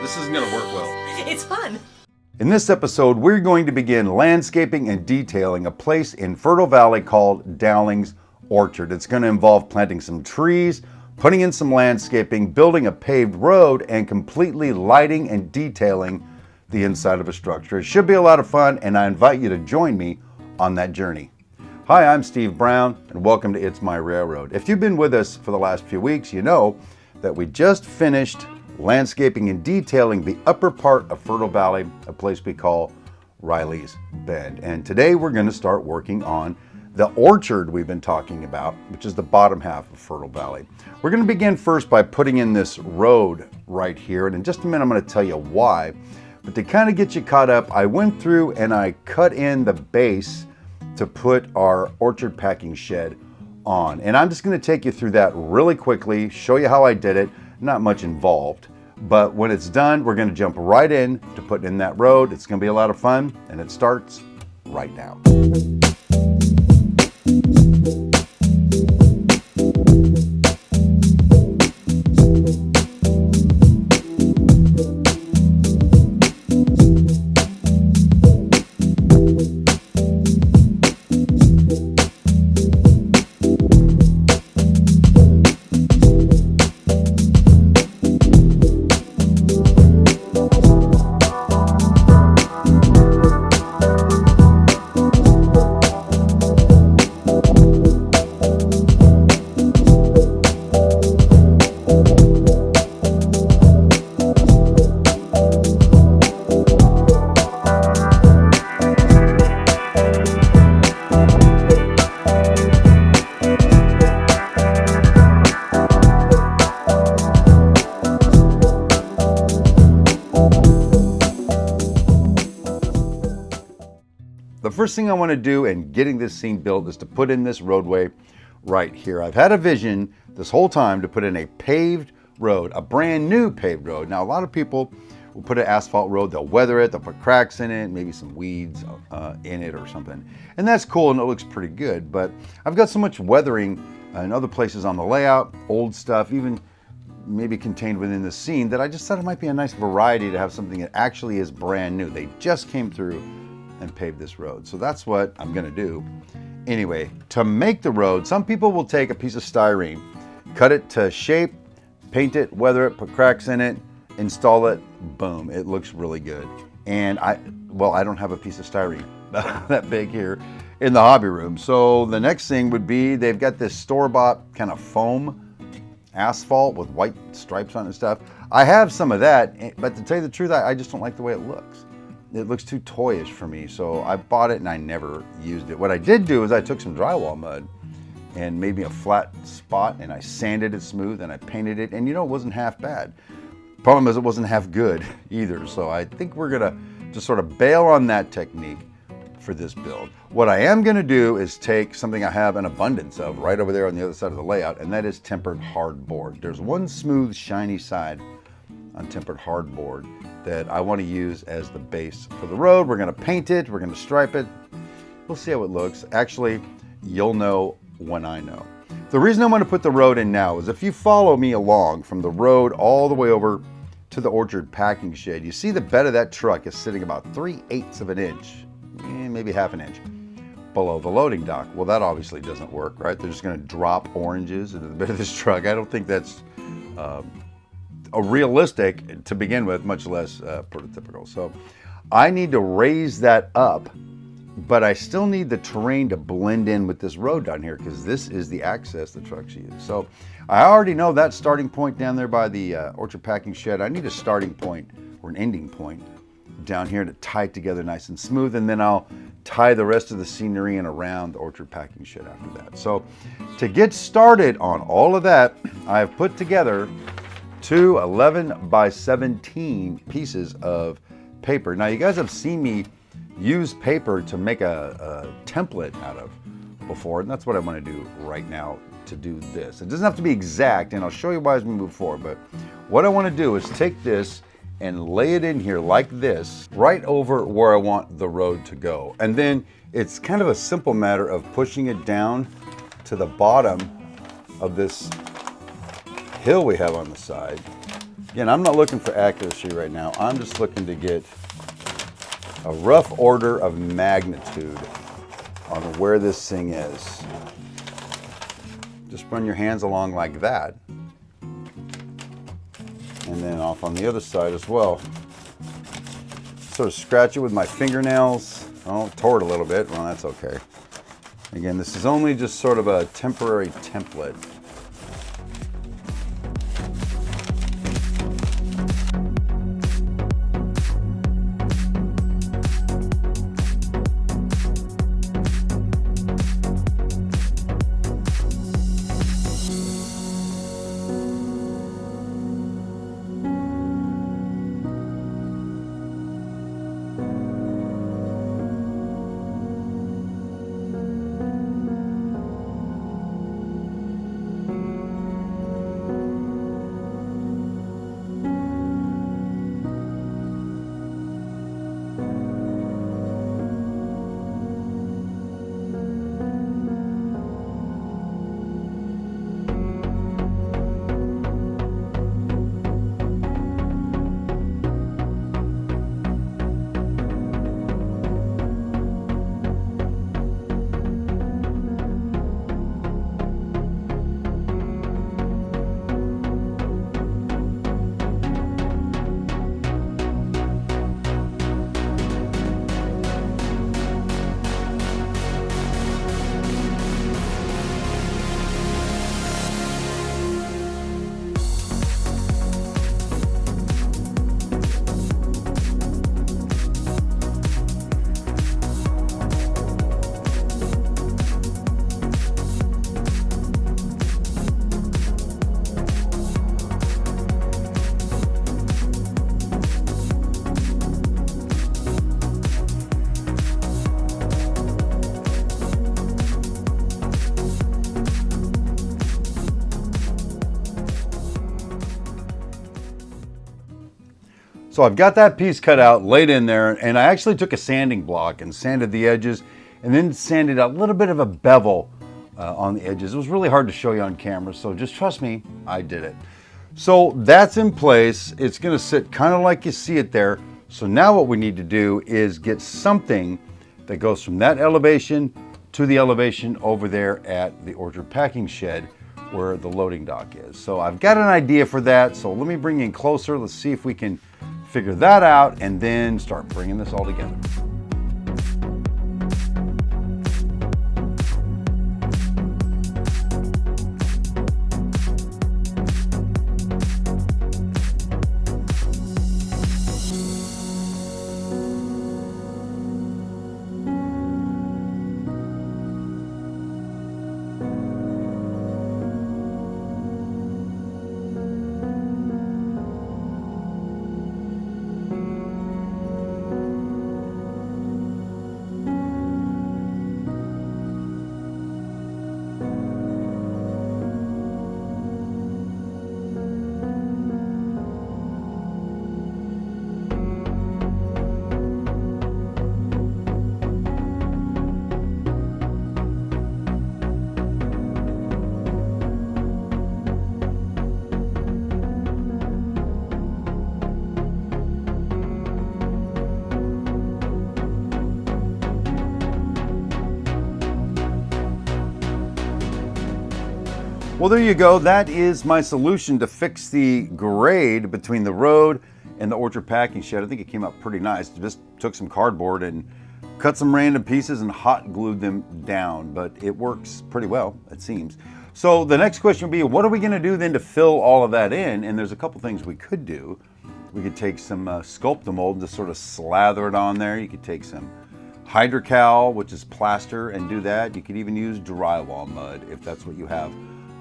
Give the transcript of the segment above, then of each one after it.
This isn't gonna work well. It's fun. In this episode, we're going to begin landscaping and detailing a place in Fertile Valley called Dowling's Orchard. It's going to involve planting some trees, putting in some landscaping, building a paved road, and completely lighting and detailing the inside of a structure. It should be a lot of fun, and I invite you to join me on that journey. Hi, I'm Steve Brown, and welcome to It's My Railroad. If you've been with us for the last few weeks, you know that we just finished landscaping and detailing the upper part of Fertile Valley, a place we call Riley's Bend. And today we're going to start working on the orchard we've been talking about, which is the bottom half of Fertile Valley. We're going to begin first by putting in this road right here, and in just a minute I'm going to tell you why. But to kind of get you caught up, I went through and I cut in the base to put our orchard packing shed on. And I'm just going to take you through that really quickly, show you how I did it. Not much involved, but when it's done, we're going to jump right in to putting in that road. It's going to be a lot of fun, and it starts right now. The first thing I want to do in getting this scene built is to put in this roadway right here. I've had a vision this whole time to put in a paved road, a brand new paved road. Now, a lot of people will put an asphalt road, they'll weather it, they'll put cracks in it, maybe some weeds in it or something. And that's cool and it looks pretty good, but I've got so much weathering in other places on the layout, old stuff, even maybe contained within the scene, that I just thought it might be a nice variety to have something that actually is brand new. They just came through and pave this road. So that's what I'm gonna do. Anyway, to make the road, some people will take a piece of styrene, cut it to shape, paint it, weather it, put cracks in it, install it, boom, it looks really good. And I don't have a piece of styrene that big here in the hobby room. So the next thing would be, they've got this store-bought kind of foam asphalt with white stripes on it and stuff. I have some of that, but to tell you the truth, I just don't like the way it looks. It looks too toyish for me, so I bought it and I never used it. What I did do is I took some drywall mud and made me a flat spot, and I sanded it smooth and I painted it, and you know, it wasn't half bad. Problem is, it wasn't half good either, so I think we're gonna just sort of bail on that technique for this build. What I am gonna do is take something I have an abundance of right over there on the other side of the layout, and that is tempered hardboard. There's one smooth, shiny side on tempered hardboard that I want to use as the base for the road. We're going to paint it, we're going to stripe it. We'll see how it looks. Actually, you'll know when I know. The reason I want to put the road in now is if you follow me along from the road all the way over to the orchard packing shed, you see the bed of that truck is sitting about 3/8 of an inch, maybe half an inch below the loading dock. Well, that obviously doesn't work, right? They're just going to drop oranges into the bed of this truck. I don't think that's a realistic to begin with, much less prototypical. So I need to raise that up, but I still need the terrain to blend in with this road down here, because this is the access the trucks use. So I already know that starting point down there by the orchard packing shed. I need a starting point or an ending point down here to tie it together nice and smooth, and then I'll tie the rest of the scenery in around the orchard packing shed after that. So to get started on all of that, I've put together two 11 by 17 pieces of paper. Now, you guys have seen me use paper to make a template out of before, and that's what I want to do right now to do this. It doesn't have to be exact, and I'll show you why as we move forward, but what I want to do is take this and lay it in here like this, right over where I want the road to go. And then it's kind of a simple matter of pushing it down to the bottom of this hill we have on the side. Again, I'm not looking for accuracy right now. I'm just looking to get a rough order of magnitude on where this thing is. Just run your hands along like that. And then off on the other side as well. Sort of scratch it with my fingernails. Oh, tore it a little bit. Well, that's okay. Again, this is only just sort of a temporary template. So I've got that piece cut out, laid in there, and I actually took a sanding block and sanded the edges and then sanded a little bit of a bevel on the edges. It was really hard to show you on camera, so just trust me, I did it. So that's in place. It's gonna sit kind of like you see it there. So now what we need to do is get something that goes from that elevation to the elevation over there at the orchard packing shed where the loading dock is. So I've got an idea for that. So let me bring you in closer. Let's see if we can figure that out and then start bringing this all together. Well, there you go. That is my solution to fix the grade between the road and the orchard packing shed. I think it came out pretty nice. Just took some cardboard and cut some random pieces and hot glued them down, but it works pretty well, it seems. So the next question would be, what are we gonna do then to fill all of that in? And there's a couple things we could do. We could take some Sculpt-A-Mold and just sort of slather it on there. You could take some Hydrocal, which is plaster, and do that. You could even use drywall mud if that's what you have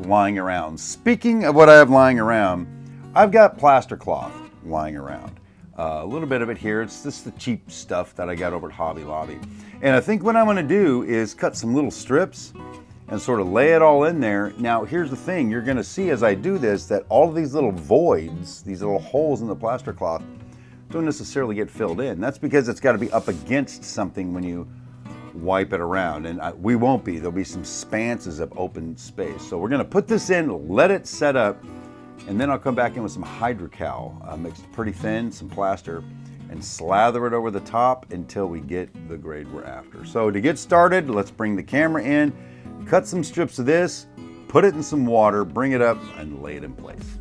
lying around. Speaking of what I have lying around, I've got plaster cloth lying around. A little bit of it here. It's just the cheap stuff that I got over at Hobby Lobby. And I think what I'm gonna do is cut some little strips and sort of lay it all in there. Now, here's the thing. You're gonna see as I do this that all of these little voids, these little holes in the plaster cloth, don't necessarily get filled in. That's because it's gotta be up against something when you wipe it around, and we won't be. There'll be some spanses of open space. So we're gonna put this in, let it set up, And then I'll come back in with some Hydrocal, mixed pretty thin, some plaster, and slather it over the top until we get the grade we're after. So to get started, let's bring the camera in, cut some strips of this, put it in some water, bring it up, and lay it in place.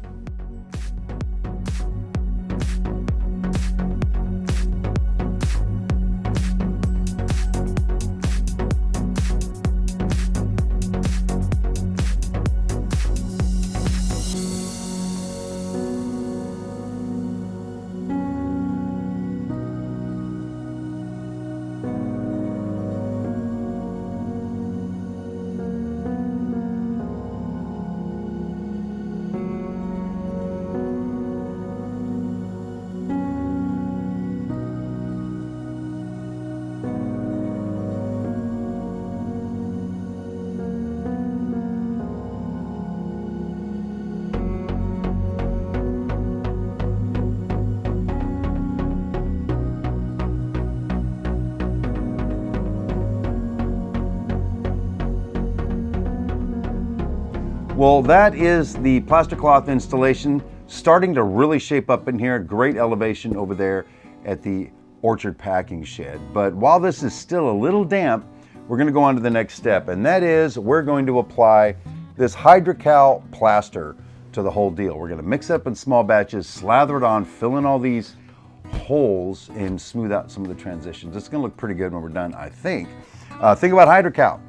Well, that is the plaster cloth installation starting to really shape up in here. Great elevation over there at the orchard packing shed. But while this is still a little damp, we're going to go on to the next step, and that is we're going to apply this Hydrocal Plaster to the whole deal. We're going to mix it up in small batches, slather it on, fill in all these holes, and smooth out some of the transitions. It's going to look pretty good when we're done, I think. Think about Hydrocal.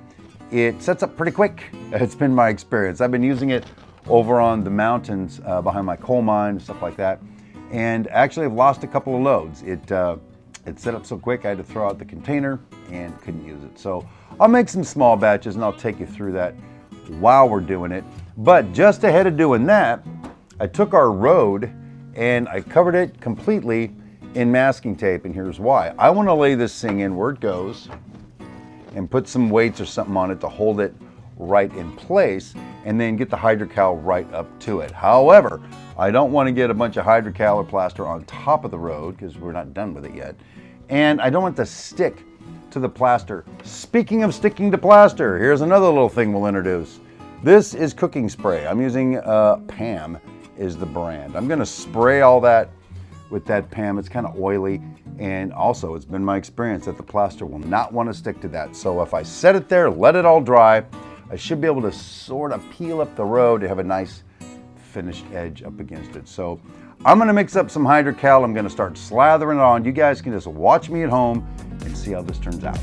It sets up pretty quick. It's been my experience. I've been using it over on the mountains behind my coal mine, stuff like that. And actually I've lost a couple of loads. It set up so quick I had to throw out the container and couldn't use it. So I'll make some small batches and I'll take you through that while we're doing it. But just ahead of doing that, I took our road and I covered it completely in masking tape, and here's why. I want to lay this thing in where it goes and put some weights or something on it to hold it right in place, and then get the Hydrocal right up to it. However, I don't want to get a bunch of Hydrocal or plaster on top of the road because we're not done with it yet. And I don't want to stick to the plaster. Speaking of sticking to plaster, here's another little thing we'll introduce. This is cooking spray. I'm using Pam is the brand. I'm gonna spray all that with that Pam. It's kind of oily, and also it's been my experience that the plaster will not want to stick to that. So if I set it there, let it all dry, I should be able to sort of peel up the road to have a nice finished edge up against it. So I'm going to mix up some Hydrocal. I'm going to start slathering it on. You guys can just watch me at home and see how this turns out.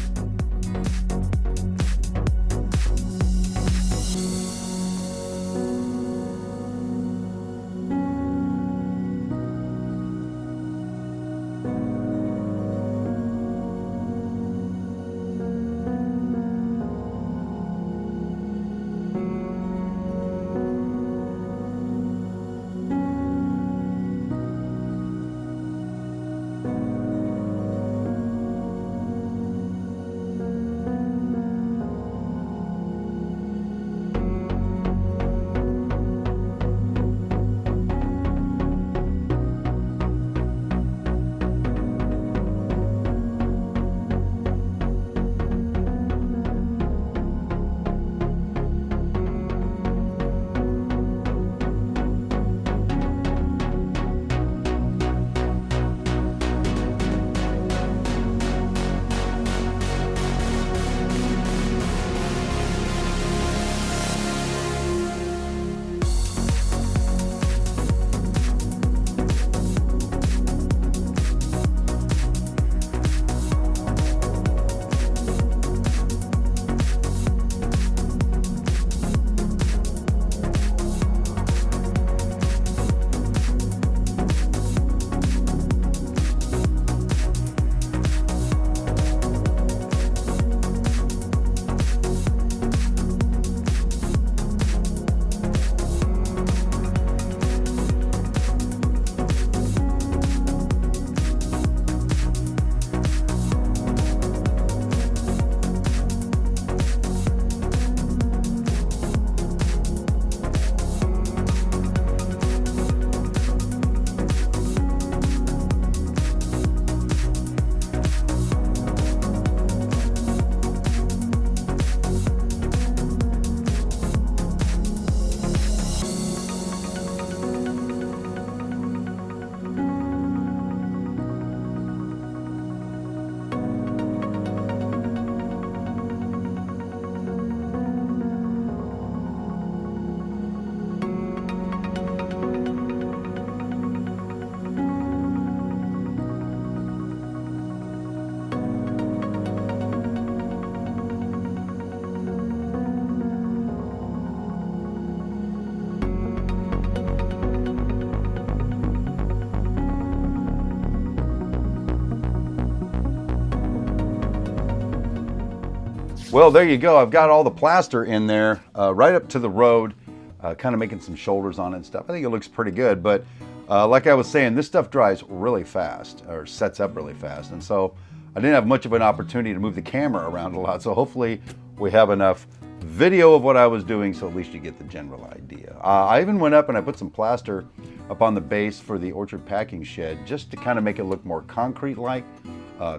Well, there you go. I've got all the plaster in there, right up to the road, kind of making some shoulders on it and stuff. I think it looks pretty good, but like I was saying, this stuff dries really fast, or sets up really fast, and so I didn't have much of an opportunity to move the camera around a lot, so hopefully we have enough video of what I was doing so at least you get the general idea. I even went up and I put some plaster up on the base for the orchard packing shed just to kind of make it look more concrete-like.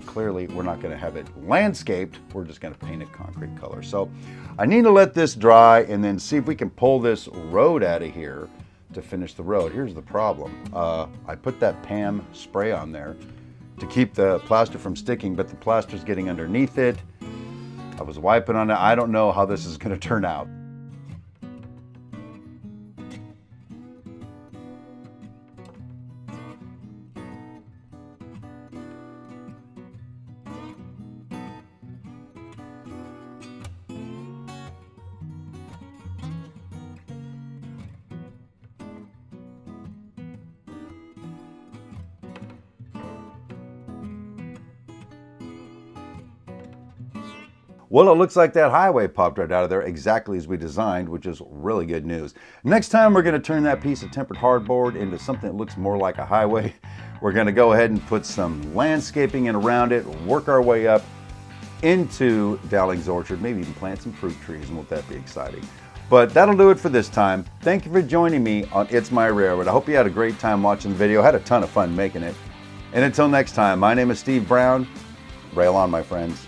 Clearly, we're not going to have it landscaped. We're just going to paint it concrete color. So I need to let this dry and then see if we can pull this road out of here to finish the road. Here's the problem. I put that PAM spray on there to keep the plaster from sticking, but the plaster's getting underneath it. I was wiping on it. I don't know how this is going to turn out. Well, it looks like that highway popped right out of there exactly as we designed, which is really good news. Next time we're going to turn that piece of tempered hardboard into something that looks more like a highway. We're going to go ahead and put some landscaping in around it, work our way up into Dowling's orchard, maybe even plant some fruit trees, and won't that be exciting? But that'll do it for this time. Thank you for joining me on It's My Railroad. I hope you had a great time watching the video. I had a ton of fun making it. And until next time, my name is Steve Brown. Rail on, my friends.